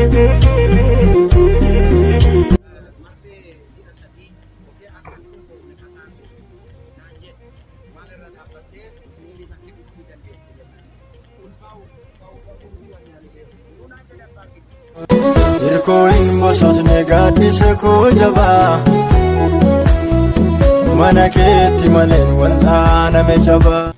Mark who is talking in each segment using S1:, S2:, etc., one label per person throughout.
S1: Irkoin bosos negadise ko jaba mana ketti malen walana me jaba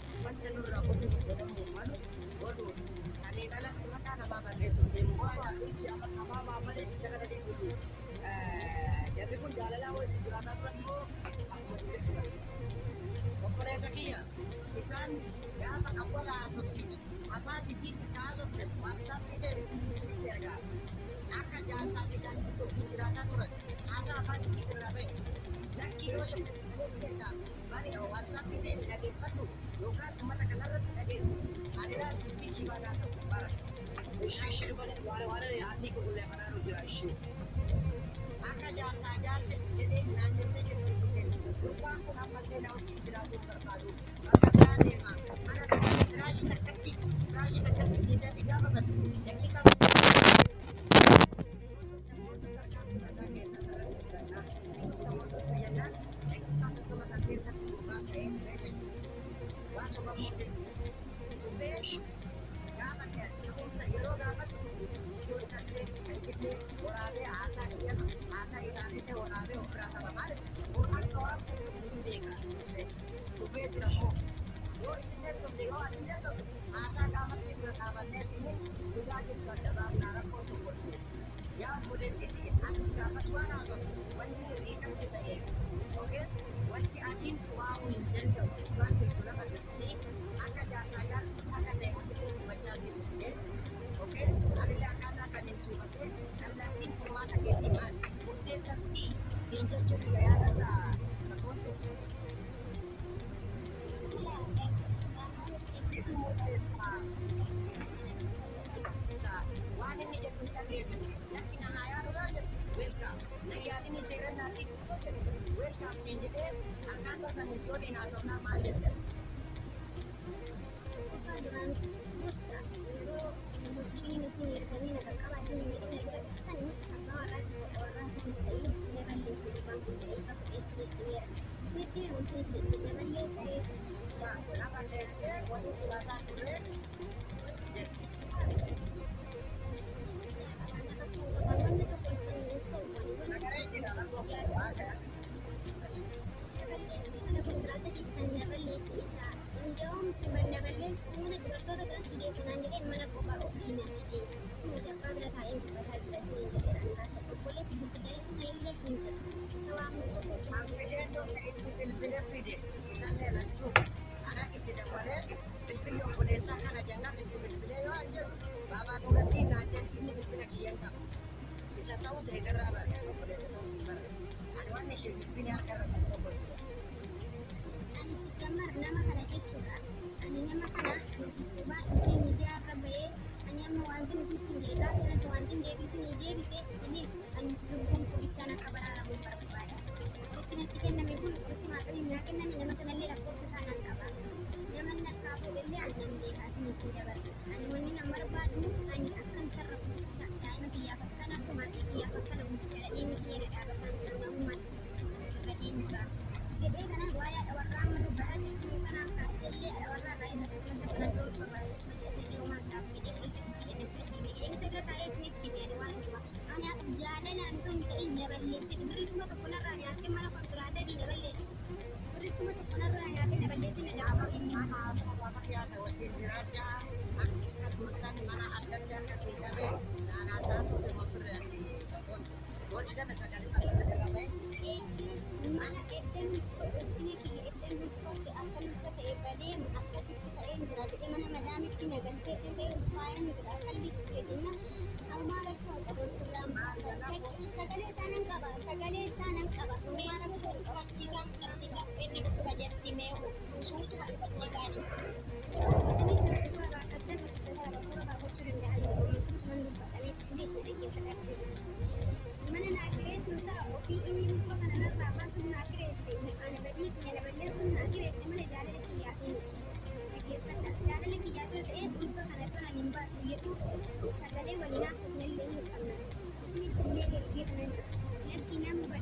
S2: لكن نبدا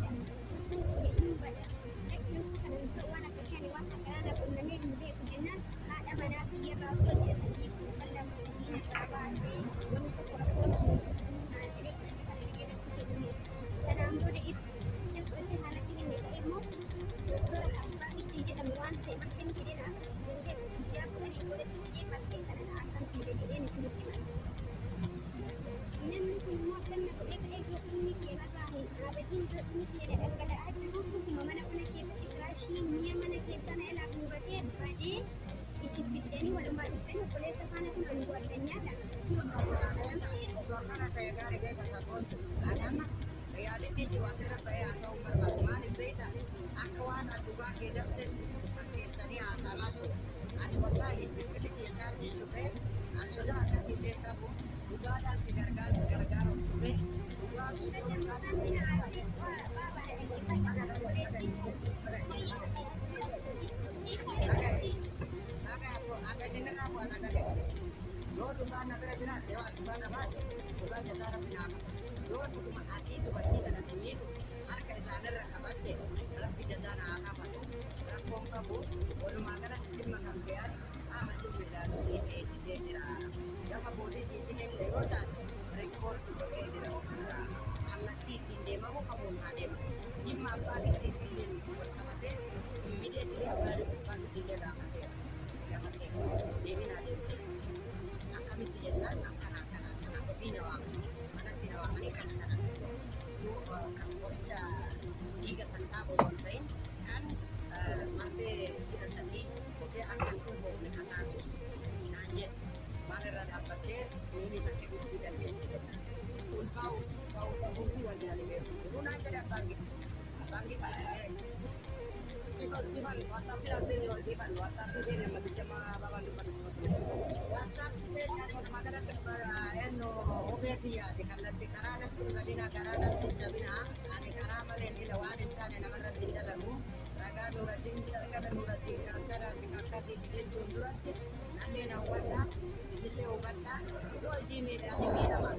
S2: نبدا لكن وانا كان واحد كان كنا نجم بيك جنان هذا منافي يرى فجأة سديد تكلم سكينة رباسي ونتقرأ ما تريد تجعل لنا تكلمي سلام بدأت نبغى على كلمة إيمو دكتور الأمراض تيجي أموال تبرتين كده نعمل تزيد يا كل يقول تيجي برتين أنا أكمل سيزيد إني في الكلام إنما كل ما كنا كلك أي كلمة كنا راهي عابدين كلمة كنا أنقل أجرهم كم من أنا كيس تكراشي مية من كيس أنا إلى مرتين بعدين يصير في الدنيا ولا ما يستنى كل سفانة كنا نقول الدنيا لا
S3: Soalnya saya dari beta sabun, ada mah reality jiwa serap saya asal umur bermain beta. Aku anak juga kedap sen, pakai seni asal itu. Ani wallahi beli dia cari cukai, an sudah kasih lihat kamu. Juga ada si gargar cukai. Juga sudah
S2: kan tidak ada apa yang kita nak boleh
S3: ada jeneng aku anak ada. Yo juga anak berjelas, dewan juga anak juga jasa penyama. Yo cuma hati itu berarti tanah sini itu. Harga di sana rakabat deh. Kalau bisa sana apa tuh? Rakong kabu, kalau makan di makan biar amat tuh beda sini sisi cerah. Yang apa boleh sih ini lewatan. Rekor tuh kayak cerah orang. Anak titin deh mau kamu ada. Ini mah bagi titin pertama deh. Immediately bagi titin dah ada. Yang ada. Ini ada sih. Kami tidak anak binawa anak binawa mereka anak itu kamu baca tiga santabo konten kan mate tidak sandi oke akan tumbuh mereka atas nanti malah dapat deh ini sakit tidak dia kau fungsi wajah ini guna ada bangkit Iban WhatsApp lang sa inyo, Iban. WhatsApp sa inyo, masih cuma bawa depan. WhatsApp sa inyo, kung maganda yan no, obeti ya, di karanat kung gadi na karanat din sabi na, ani karama rin ilawanin ta na naman rating dalamu, raga nurating talaga nurating kakara, kasi din jundurat din, nani na wala, isili ubata, do isimi ani mira ma,